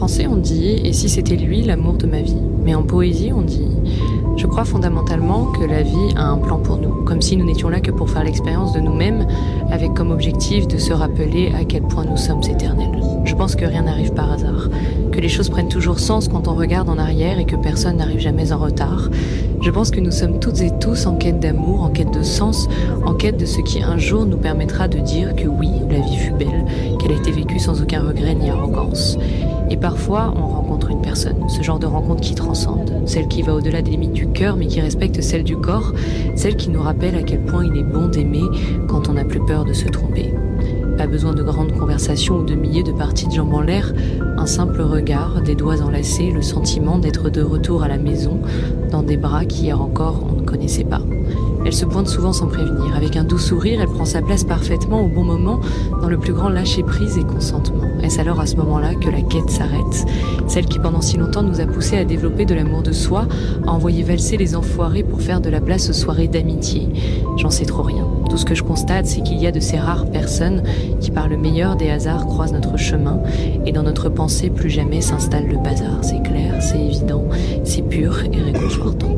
français, on dit « Et si c'était lui, l'amour de ma vie ?» Mais en poésie, on dit « Je crois fondamentalement que la vie a un plan pour nous, comme si nous n'étions là que pour faire l'expérience de nous-mêmes, avec comme objectif de se rappeler à quel point nous sommes éternels. Je pense que rien n'arrive par hasard, que les choses prennent toujours sens quand on regarde en arrière et que personne n'arrive jamais en retard. Je pense que nous sommes toutes et tous en quête d'amour, en quête de sens, en quête de ce qui un jour nous permettra de dire que oui, la vie fut belle, qu'elle a été vécue sans aucun regret ni arrogance. Et parfois, on rencontre une personne, ce genre de rencontre qui transcende, celle qui va au-delà des limites du cœur mais qui respecte celle du corps, celle qui nous rappelle à quel point il est bon d'aimer quand on n'a plus peur de se tromper. Pas besoin de grandes conversations ou de milliers de parties de jambes en l'air, un simple regard, des doigts enlacés, le sentiment d'être de retour à la maison, dans des bras qu'hier encore on ne connaissait pas. Elle se pointe souvent sans prévenir. Avec un doux sourire, elle prend sa place parfaitement au bon moment, dans le plus grand lâcher-prise et consentement. Est-ce alors à ce moment-là que la quête s'arrête ? Celle qui pendant si longtemps nous a poussé à développer de l'amour de soi, à envoyer valser les enfoirés pour faire de la place aux soirées d'amitié. J'en sais trop rien. Tout ce que je constate, c'est qu'il y a de ces rares personnes qui, par le meilleur des hasards, croisent notre chemin, et dans notre pensée, plus jamais s'installe le bazar. C'est clair, c'est évident, c'est pur et réconfortant.